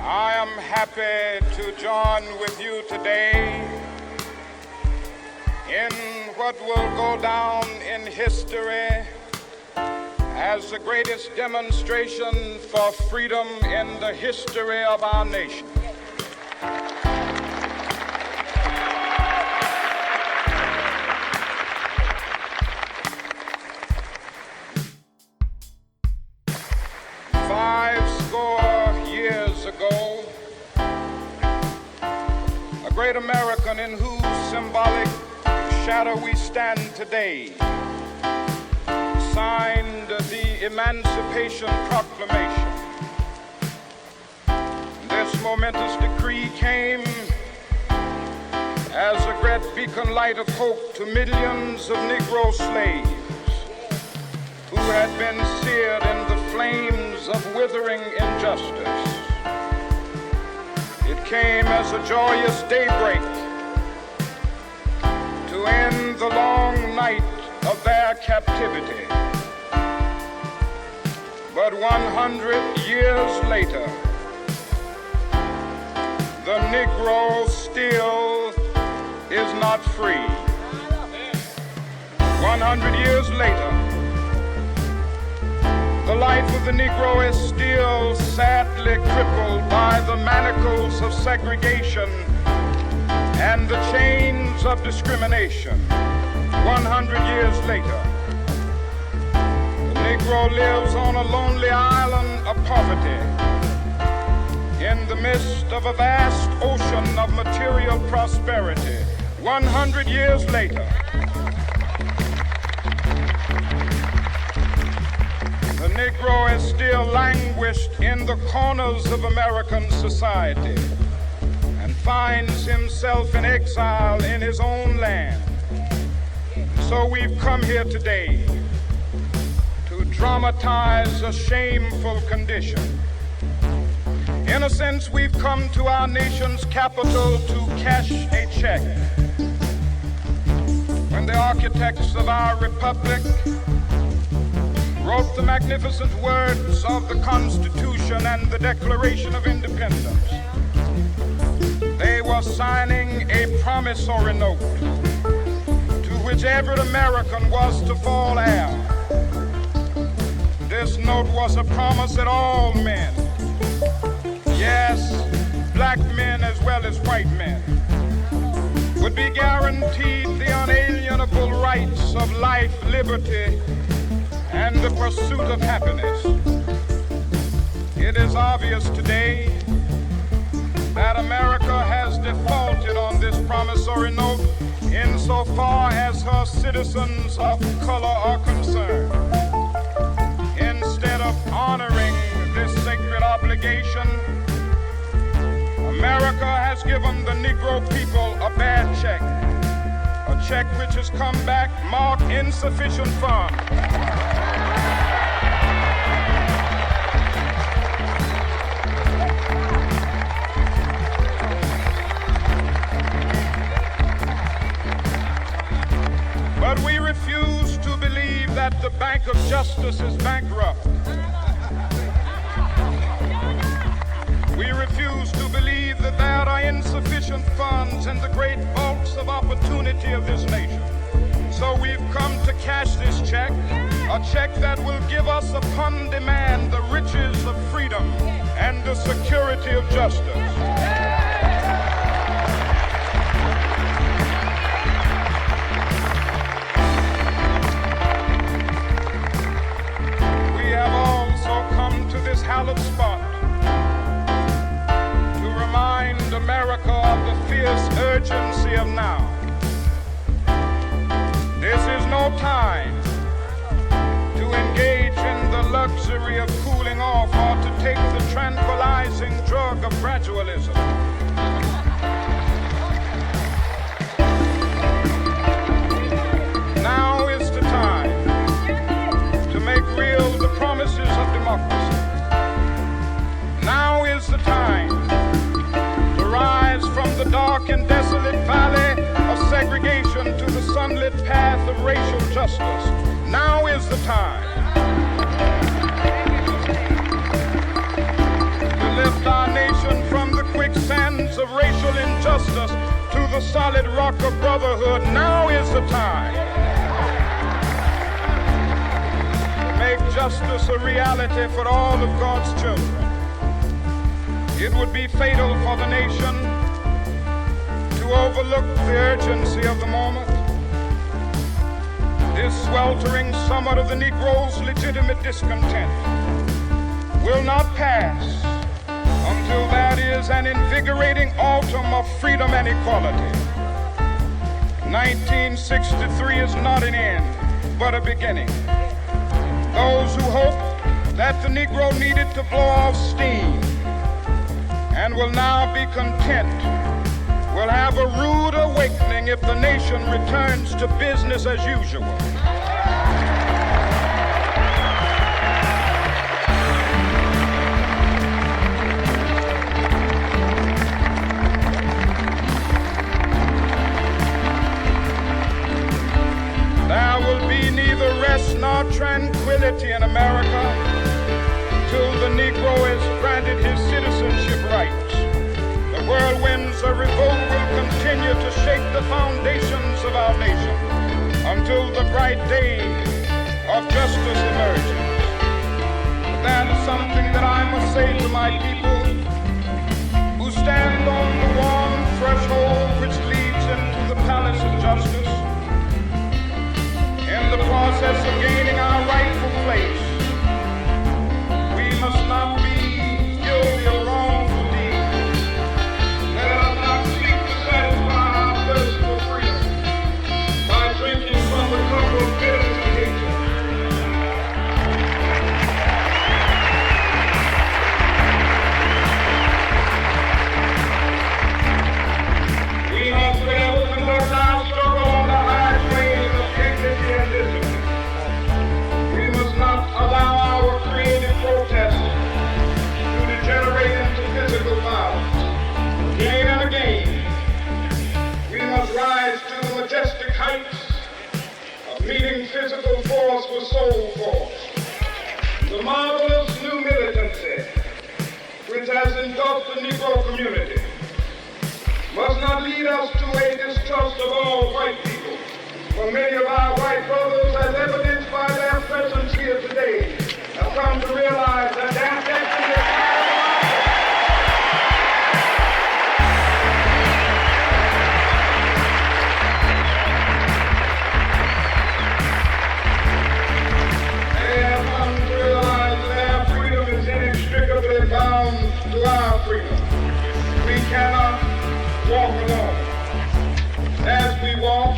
I am happy to join with you today in what will go down in history as the greatest demonstration for freedom in the history of our nation. A great American in whose symbolic shadow we stand today signed the Emancipation Proclamation. This momentous decree came as a great beacon light of hope to millions of Negro slaves who had been seared in the flames of withering injustice. It came as a joyous daybreak to end the long night of their captivity. But 100 years later, the Negro still is not free. 100 years later, the life of the Negro is still sadly crippled by the manacles of segregation and the chains of discrimination. 100 years later, the Negro lives on a lonely island of poverty in the midst of a vast ocean of material prosperity. 100 years later, the Negro is still languished in the corners of American society and finds himself in exile in his own land. So we've come here today to dramatize a shameful condition. In a sense, we've come to our nation's capital to cash a check. When the architects of our republic wrote the magnificent words of the Constitution and the Declaration of Independence, they were signing a promissory note to which every American was to fall heir. This note was a promise that all men, yes, black men as well as white men, would be guaranteed the unalienable rights of life, liberty, and the pursuit of happiness. It is obvious today that America has defaulted on this promissory note insofar as her citizens of color are concerned. Instead of honoring this sacred obligation, America has given the Negro people a bad check, a check which has come back marked insufficient funds. But we refuse to believe that the Bank of Justice is bankrupt. We refuse to believe that there are insufficient funds in the great vaults of opportunity of this nation. So we've come to cash this check, a check that will give us upon demand the riches of freedom and the security of justice. This hallowed spot to remind America of the fierce urgency of now. This is no time to engage in the luxury of cooling off or to take the tranquilizing drug of gradualism. Now is the time to make real the promises of democracy. Now is the time to rise from the dark and desolate valley of segregation to the sunlit path of racial justice. Now is the time to lift our nation of racial injustice to the solid rock of brotherhood. Now is the time to make justice a reality for all of God's children. It would be fatal for the nation to overlook the urgency of the moment. This sweltering summit of the Negro's legitimate discontent will not pass until that is an invigorating autumn of freedom and equality. 1963 is not an end, but a beginning. Those who hope that the Negro needed to blow off steam and will now be content will have a rude awakening if the nation returns to business as usual. There will be neither rest nor tranquility in America till the Negro is granted his citizenship rights. The whirlwinds of revolt will continue to shake the foundations of our nation until the bright day of justice emerges. But that is something that I must say to my people who stand on the warm threshold which leads into the palace of justice. In the process of gaining our rightful place, we must not be guilty of wrongful deeds. Let us not seek to satisfy our thirst for freedom by drinking from the cup of bitterness and hatred. We must be able to conduct our struggle on the high planes of dignity and discipline. We must not allow our creative protest to degenerate into physical violence. Again and again, we must rise to the majestic heights of meeting physical force with soul force. The marvelous new militancy which has engulfed the Negro community must not lead us to a distrust of all white people. For many of our white brothers, as evidenced by their presence here today, have come to realize that their destiny is They have come to realize that their freedom is inextricably bound to our freedom. We cannot walk alone. As we walk,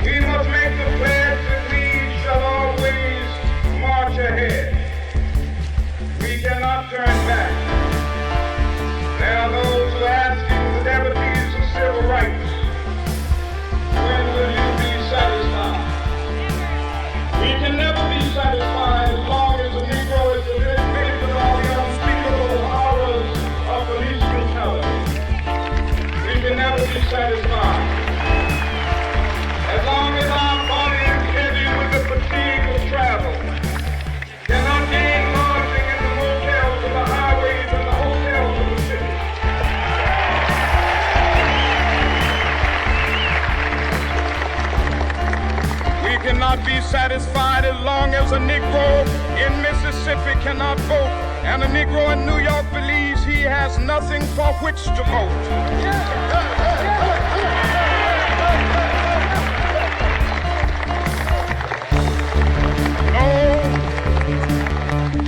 we must make the pledge that we shall always march ahead. We cannot turn back. There are those who are asking the devotees of civil rights, when will you be satisfied? We can never be satisfied as long as the Negro is admitted to all the unspeakable horrors of police brutality. We can never be satisfied as long as our body is heavy with the fatigue of travel, cannot gain lodging in the motels of the highways and the hotels of the city. We cannot be satisfied as long as a Negro in Mississippi cannot vote and a Negro in New York believes he has nothing for which to vote.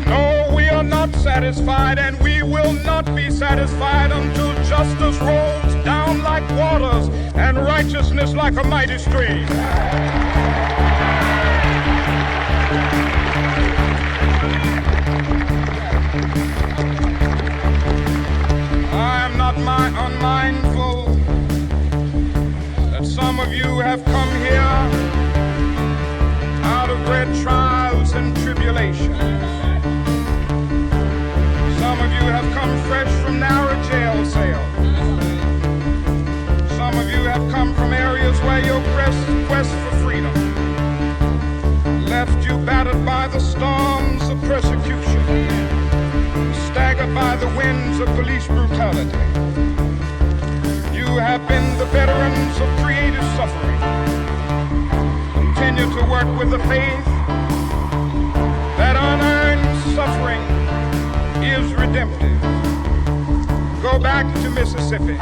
No, we are not satisfied, and we will not be satisfied until justice rolls down like waters and righteousness like a mighty stream. I am not unmindful that some of you have come here out of great trials and tribulations. Some of you have come fresh from narrow jail cells. Some of you have come from areas where your quest for freedom left you battered by the storms of persecution, staggered by the winds of police brutality. have been the veterans of creative suffering. Continue to work with the faith that unearned suffering is redemptive. Go back to Mississippi.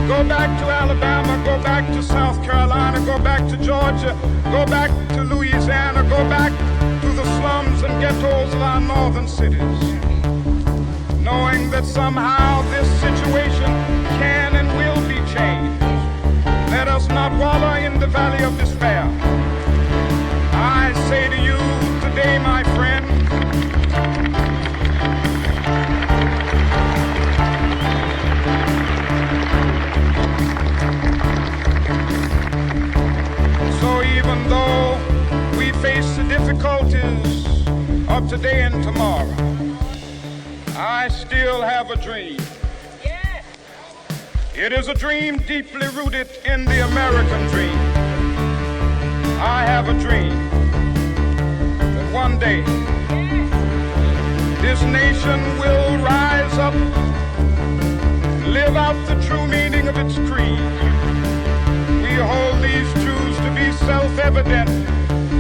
Go back to Alabama. Go back to South Carolina. Go back to Georgia. Go back to Louisiana. Go back to the slums and ghettos of our northern cities, knowing that somehow this situation can and will be changed. Let us not wallow in the valley of despair. I say to you today, my friend, so even though we face the difficulties of today and tomorrow, I still have a dream. Yes. It is a dream deeply rooted in the American dream. I have a dream that one day this nation will rise up, live out the true meaning of its creed. We hold these truths to be self-evident,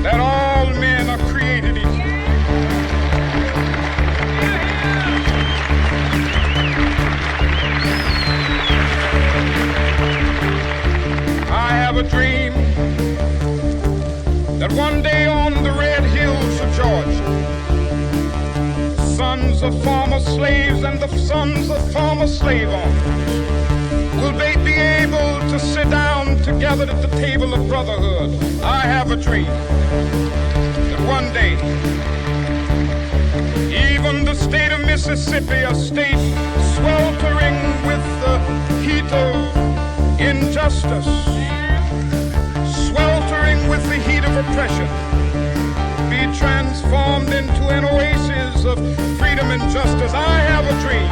that all men are created equal. I have a dream that one day on the red hills of Georgia, the sons of former slaves and the sons of former slave owners will be able to sit down together at the table of brotherhood. I have a dream that one day even the state of Mississippi, a state sweltering with the heat of injustice, sweltering with the heat of oppression, be transformed into an oasis of freedom and justice. I have a dream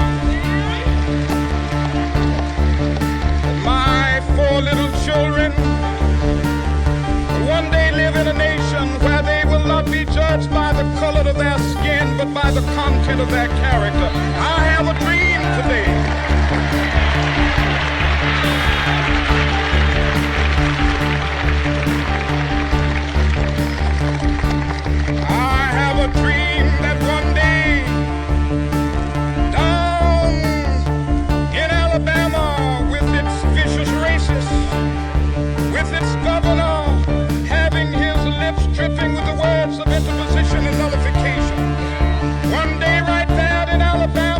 that my 4 little children will one day live in a nation where they will not be judged by the color of their skin, but by the content of their character. I have a dream today. A dream that one day down in Alabama, with its vicious racists, with its governor having his lips dripping with the words of interposition and nullification, one day right there in Alabama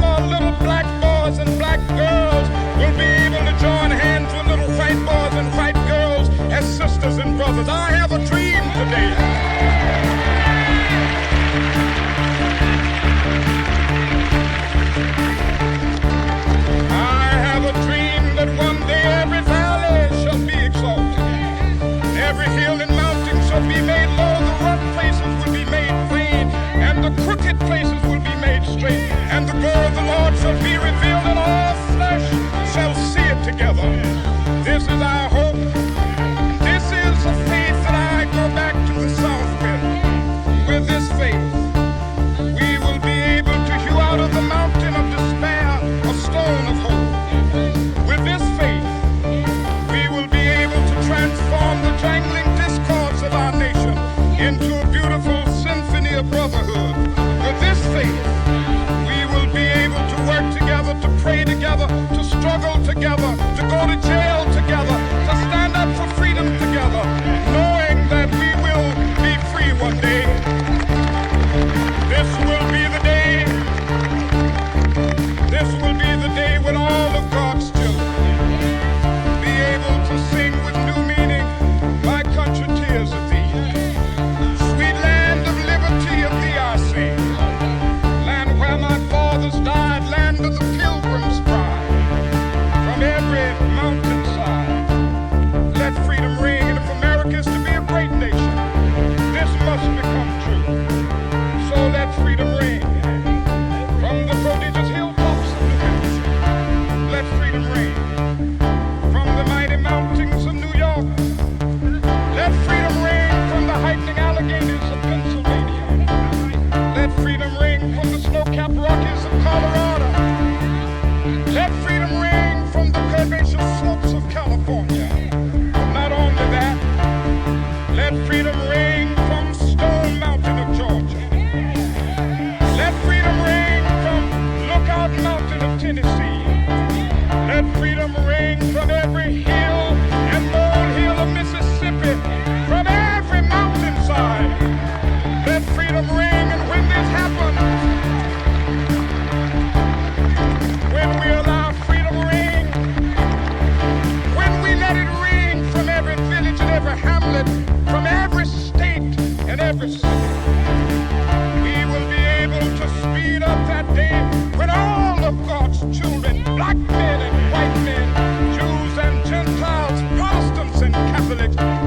will